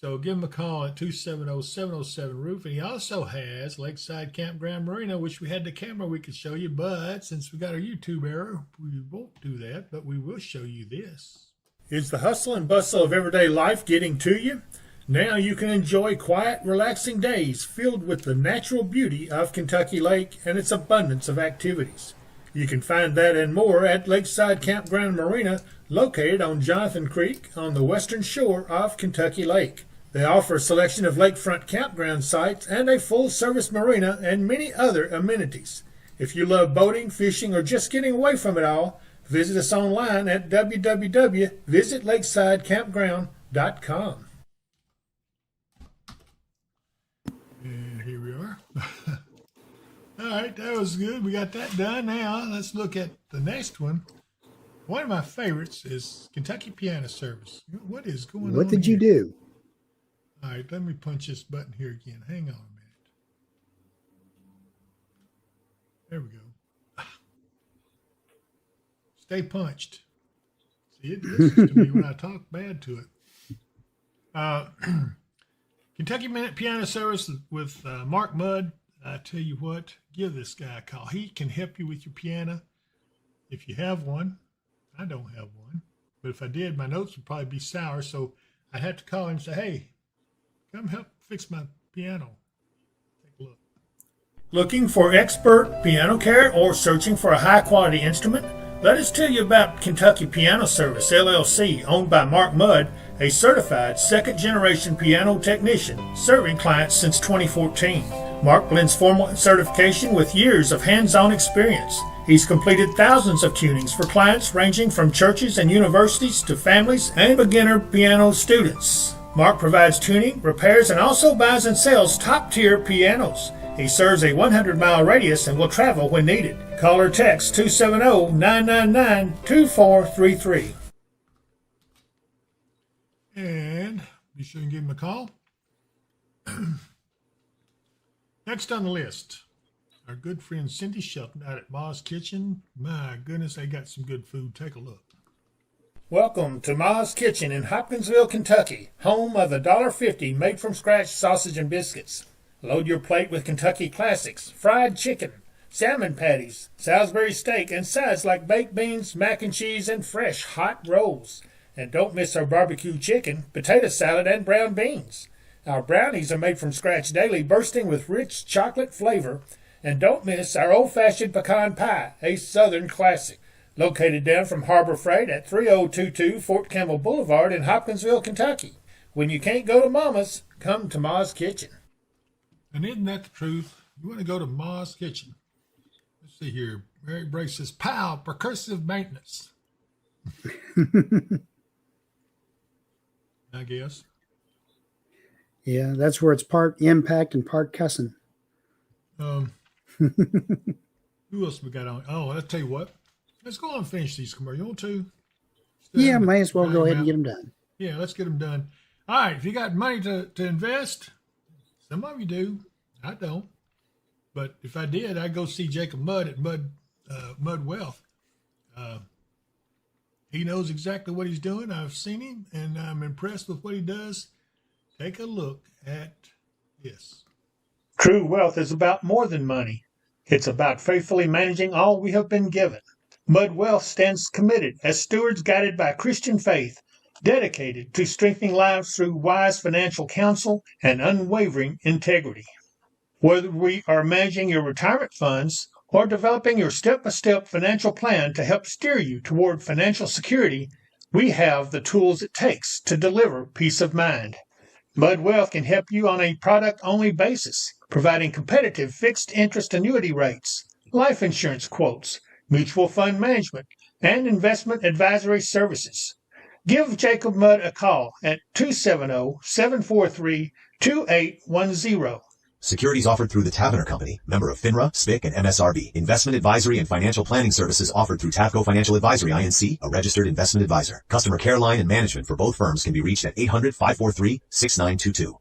So give him a call at 270-707-ROOF. And he also has Lakeside Campground Marina, which we had the camera we could show you. But since we got our YouTube error, we won't do that. But we will show you this. Is the hustle and bustle of everyday life getting to you? Now you can enjoy quiet, relaxing days filled with the natural beauty of Kentucky Lake and its abundance of activities. You can find that and more at Lakeside Campground Marina, located on Jonathan Creek on the western shore of Kentucky Lake. They offer a selection of lakefront campground sites and a full-service marina and many other amenities. If you love boating, fishing, or just getting away from it all, visit us online at www.visitlakesidecampground.com. All right, that was good. We got that done. Now let's look at the next one. One of my favorites is Kentucky Piano Service. What is going on? What did you here? do? All right, let me punch this button here again. Hang on a minute. There we go. Stay punched. See, it listens to me when I talk bad to it. Kentucky Piano Service with Mark Mudd. I tell you what, give this guy a call. He can help you with your piano if you have one. I don't have one, but if I did, my notes would probably be sour. So I'd have to call him and say, hey, come help fix my piano. Take a look. Looking for expert piano care or searching for a high-quality instrument? Let us tell you about Kentucky Piano Service, LLC, owned by Mark Mudd, a certified second-generation piano technician, serving clients since 2014. Mark blends formal certification with years of hands-on experience. He's completed thousands of tunings for clients ranging from churches and universities to families and beginner piano students. Mark provides tuning, repairs, and also buys and sells top-tier pianos. He serves a 100-mile radius and will travel when needed. Call or text 270-999-2433. And be sure and give him a call. Next on the list, our good friend Cindy Shelton out at Ma's Kitchen. My goodness, they got some good food. Take a look. Welcome to Ma's Kitchen in Hopkinsville, Kentucky, home of the $1.50 made-from-scratch sausage and biscuits. Load your plate with Kentucky classics, fried chicken, salmon patties, Salisbury steak, and sides like baked beans, mac and cheese, and fresh hot rolls. And don't miss our barbecue chicken, potato salad, and brown beans. Our brownies are made from scratch daily, bursting with rich chocolate flavor. And don't miss our old-fashioned pecan pie, a Southern classic. Located down from Harbor Freight at 3022 Fort Campbell Boulevard in Hopkinsville, Kentucky. When you can't go to Mama's, come to Ma's Kitchen. And isn't that the truth? You want to go to Ma's Kitchen. Let's see here. Mary Brace says, Powell, percussive maintenance. I guess. Yeah, that's where it's part impact and part cussing. Who else we got on? Oh, I'll tell you what. Let's go on and finish these commercials. You want to? Yeah, may as well go ahead and get them done. Yeah, let's get them done. All right, if you got money to invest, some of you do. I don't. But if I did, I'd go see Jacob Mudd at Mudd Wealth. He knows exactly what he's doing. I've seen him, and I'm impressed with what he does. Take a look at this. True wealth is about more than money. It's about faithfully managing all we have been given. Mudd Wealth stands committed as stewards guided by Christian faith, dedicated to strengthening lives through wise financial counsel and unwavering integrity. Whether we are managing your retirement funds or developing your step-by-step financial plan to help steer you toward financial security, we have the tools it takes to deliver peace of mind. Mudd Wealth can help you on a product-only basis, providing competitive fixed interest annuity rates, life insurance quotes, mutual fund management, and investment advisory services. Give Jacob Mudd a call at 270-743-2810. Securities offered through the Tavener Company, member of FINRA, SPIC, and MSRB. Investment advisory and financial planning services offered through Tavco Financial Advisory, Inc., a registered investment advisor. Customer care line and management for both firms can be reached at 800-543-6922.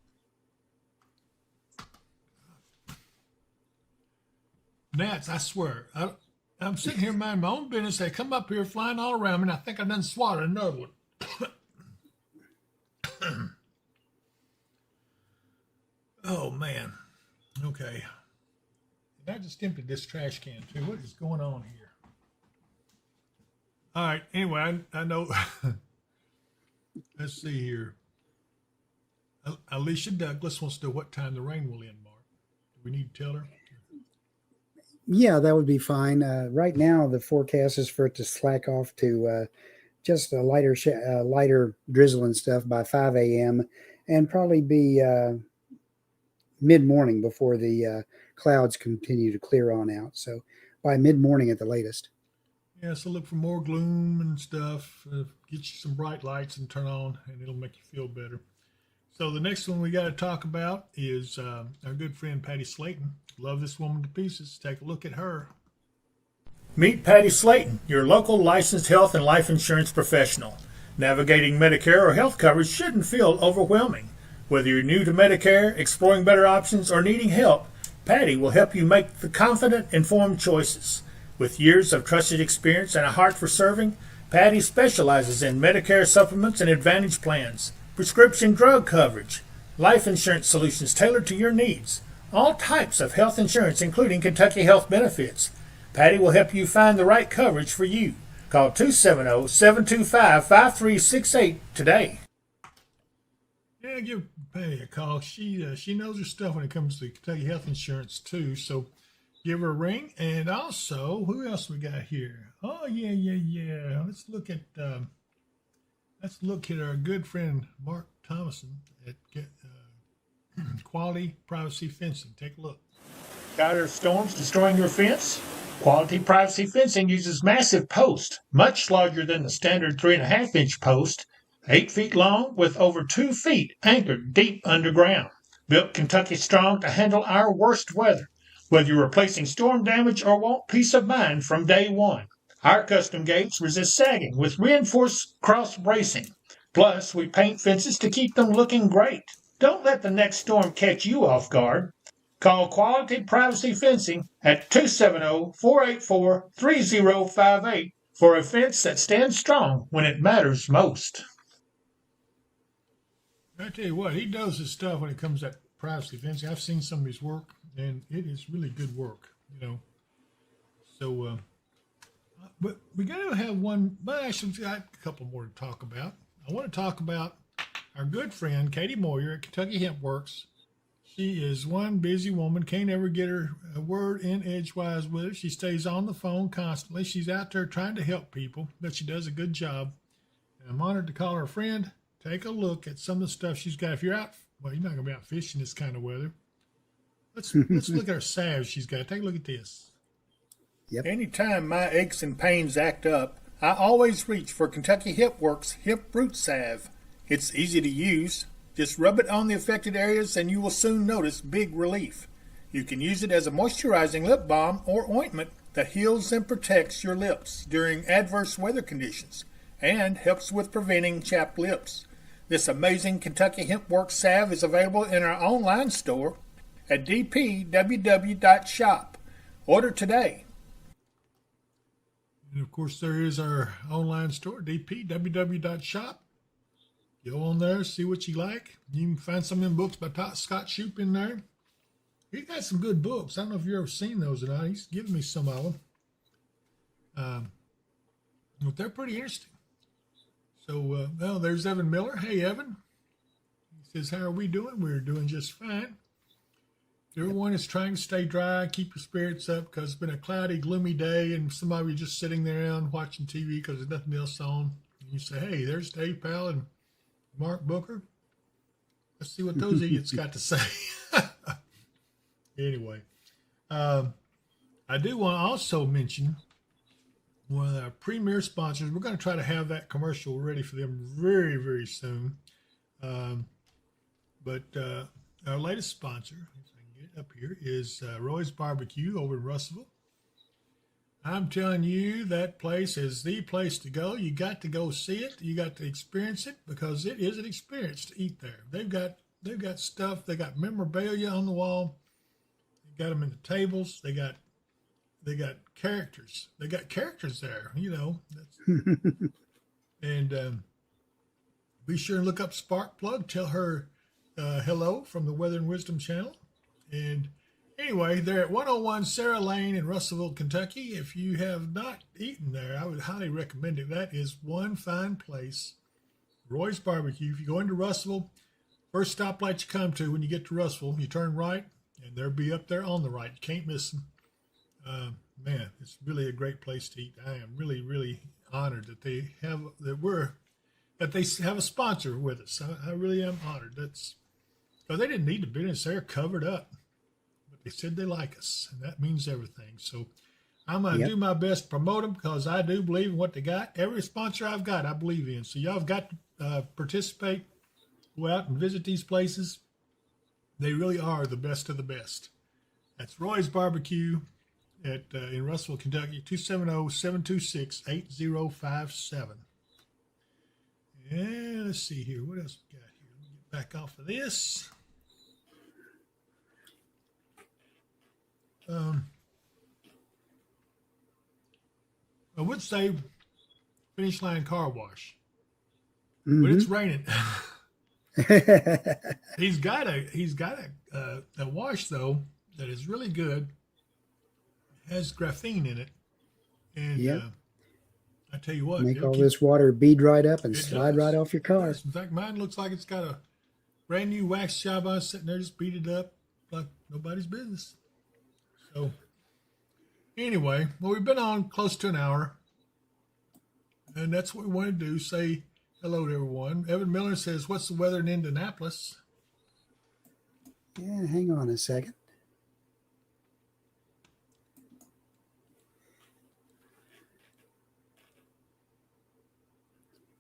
Gnats, I swear. I'm sitting here minding my own business. They come up here flying all around me, and I think I done swatted another one. Oh, man. Okay. And I just emptied this trash can, too. What is going on here? All right. Anyway, I know. Let's see here. Alicia Douglas wants to know what time the rain will end, Mark. Do we need to tell her? Yeah, that would be fine. Right now, the forecast is for it to slack off to just a lighter drizzle and stuff by 5 a.m. and probably be mid-morning before the clouds continue to clear on out. So by mid-morning at the latest. Yeah, so look for more gloom and stuff. Get you some bright lights and turn on, and it'll make you feel better. So the next one we got to talk about is our good friend Patty Slayton Love this woman to pieces. Take a look at her. Meet Patty Slayton, your local licensed health and life insurance professional. Navigating Medicare or health coverage shouldn't feel overwhelming. Whether you're new to Medicare, exploring better options, or needing help, Patty will help you make the confident, informed choices. With years of trusted experience and a heart for serving, Patty specializes in Medicare supplements and Advantage plans, prescription drug coverage, life insurance solutions tailored to your needs, all types of health insurance, including Kentucky Health Benefits. Patty will help you find the right coverage for you. Call 270-725-5368 today. Yeah, give Patty a call. She knows her stuff when it comes to Kentucky Health Insurance too. So give her a ring. And also, who else we got here? Oh yeah. Let's look at our good friend Mark Thomason at Quality Privacy Fencing. Take a look. Tired of storms destroying your fence? Quality Privacy Fencing uses massive posts, much larger than the standard 3.5-inch post, 8 feet long with over 2 feet anchored deep underground. Built Kentucky strong to handle our worst weather, whether you're replacing storm damage or want peace of mind from day one. Our custom gates resist sagging with reinforced cross bracing. Plus, we paint fences to keep them looking great. Don't let the next storm catch you off guard. Call Quality Privacy Fencing at 270-484-3058 for a fence that stands strong when it matters most. I tell you what, he does his stuff when it comes to privacy fencing. I've seen some of his work, and it is really good work, So, but we got to have one, but actually, I got a couple more to talk about. I want to talk about our good friend, Katie Moyer at Kentucky Hemp Works. She is one busy woman, can't ever get her a word in edgewise with her. She stays on the phone constantly. She's out there trying to help people, but she does a good job. And I'm honored to call her a friend. Take a look at some of the stuff she's got. If you're out, well, you're not going to be out fishing this kind of weather. Let's look at her salve she's got. Take a look at this. Yep. Anytime my aches and pains act up, I always reach for Kentucky Hemp Works Hemp Root Salve. It's easy to use. Just rub it on the affected areas and you will soon notice big relief. You can use it as a moisturizing lip balm or ointment that heals and protects your lips during adverse weather conditions and helps with preventing chapped lips. This amazing Kentucky Hemp Works salve is available in our online store at dpww.shop. Order today. And of course, there is our online store, dpww.shop. Go on there, see what you like. You can find some of them books by Scott Shoup in there. He got some good books. I don't know if you've ever seen those or not. He's given me some of them. But they're pretty interesting. So, well, there's Evan Miller. Hey, Evan. He says, how are we doing? We're doing just fine. Everyone is trying to stay dry, keep your spirits up because it's been a cloudy, gloomy day, and somebody was just sitting there around watching TV because there's nothing else on. And you say, hey, there's Dave Powell and Mark Booker. Let's see what those idiots got to say. Anyway, I do want to also mention one of our premier sponsors. We're going to try to have that commercial ready for them very, very soon. But our latest sponsor, if I can get it up here, is Roy's Barbecue over in Russellville. I'm telling you, that place is the place to go. You got to go see it. You got to experience it because it is an experience to eat there. They've got stuff. They got memorabilia on the wall. They got them in the tables. They got characters. They got characters there. And be sure and look up Sparkplug. Tell her hello from the Weather and Wisdom channel. And anyway, they're at 101 Sarah Lane in Russellville, Kentucky. If you have not eaten there, I would highly recommend it. That is one fine place. Roy's Barbecue. If you go into Russellville, first stoplight you come to when you get to Russellville, you turn right, and they'll be up there on the right. You can't miss them. Man, it's really a great place to eat. I am really, really honored that they have a sponsor with us. I really am honored. That's because they didn't need the business. They're covered up. They said they like us, and that means everything. So I'm going to do my best to promote them because I do believe in what they got. Every sponsor I've got, I believe in. So y'all have got to participate, go out and visit these places. They really are the best of the best. That's Roy's Barbecue at in Russellville, Kentucky, 270-726-8057. And let's see here. What else we got here? Let me get back off of this. I would say Finish Line Car Wash, but it's raining. He's got a wash though that is really good. It has graphene in it, and I tell you what, make all this water bead right up and slide right off your car. In fact, mine looks like it's got a brand new wax job on it, sitting there just beat it up like nobody's business. So anyway, well, we've been on close to an hour, and that's what we want to do. Say hello to everyone. Evan Miller says, "What's the weather in Indianapolis?" Yeah, hang on a second.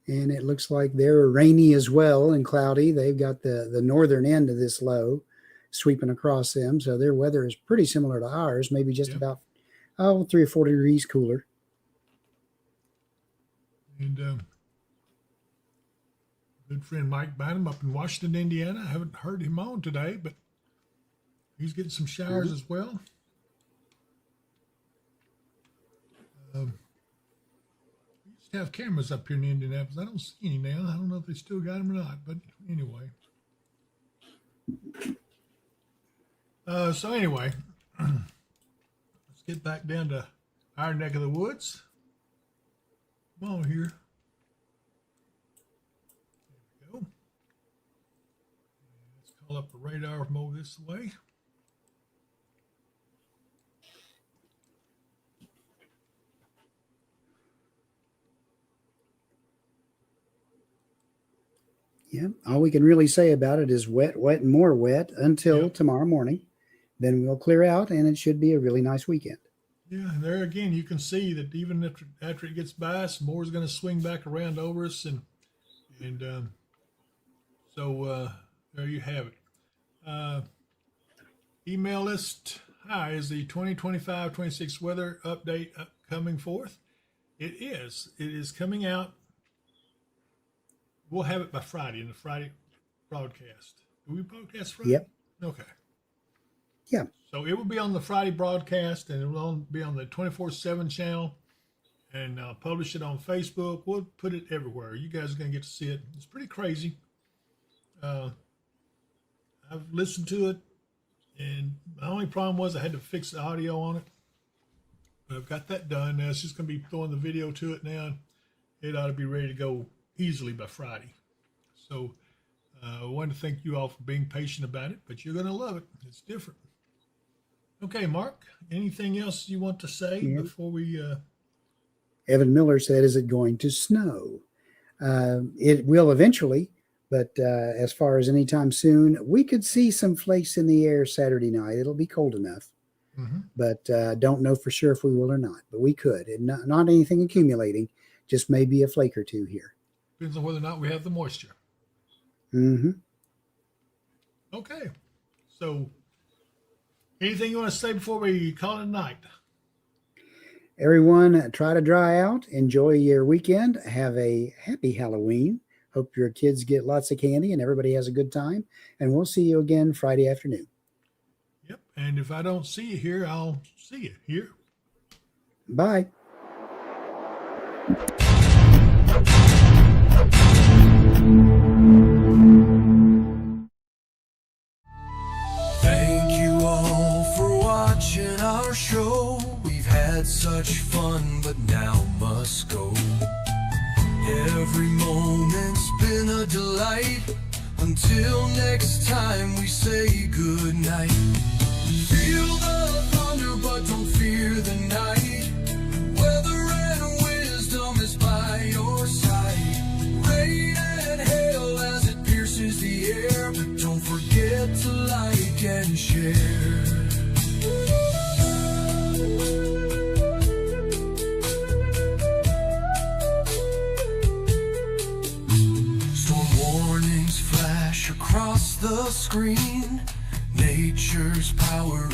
And it looks like they're rainy as well and cloudy. They've got the northern end of this low sweeping across them. So their weather is pretty similar to ours, maybe just about 3 or 4 degrees cooler. And good friend Mike Bynum up in Washington, Indiana. I haven't heard him on today, but he's getting some showers as well. We used to have cameras up here in Indianapolis. I don't see any now. I don't know if they still got them or not, but anyway. So anyway, let's get back down to our neck of the woods. Come on here. There we go. Let's call up the radar from over this way. Yeah, all we can really say about it is wet, wet, and more wet until tomorrow morning. Then we'll clear out, and it should be a really nice weekend. Yeah, and there again, you can see that even after it gets by us, more is going to swing back around over us, and so there you have it. Email list. Hi, is the 2025-26 weather update coming forth? It is. It is coming out. We'll have it by Friday in the Friday broadcast. Do we broadcast Friday? Yep. Okay. Yeah. So it will be on the Friday broadcast, and it will be on the 24/7 channel, and publish it on Facebook. We'll put it everywhere. You guys are going to get to see it. It's pretty crazy. I've listened to it, and my only problem was I had to fix the audio on it. But I've got that done. Now it's just going to be throwing the video to it now. It ought to be ready to go easily by Friday. So I want to thank you all for being patient about it, but you're going to love it. It's different. Okay, Mark, anything else you want to say before we... Evan Miller said, is it going to snow? It will eventually, but as far as anytime soon, we could see some flakes in the air Saturday night. It'll be cold enough, but don't know for sure if we will or not, but we could. And not anything accumulating, just maybe a flake or two here. Depends on whether or not we have the moisture. Okay, so... anything you want to say before we call it a night? Everyone, try to dry out. Enjoy your weekend. Have a happy Halloween. Hope your kids get lots of candy and everybody has a good time. And we'll see you again Friday afternoon. Yep. And if I don't see you here, I'll see you here. Bye. Thank you all for watching our show. We've had such fun, but now must go. Every moment's been a delight. Until next time, we say goodnight. Feel the thunder, but don't fear the night. Weather and wisdom is by your side. Rain and hail as it pierces the air, but don't forget to like and share. Storm warnings flash across the screen. Nature's power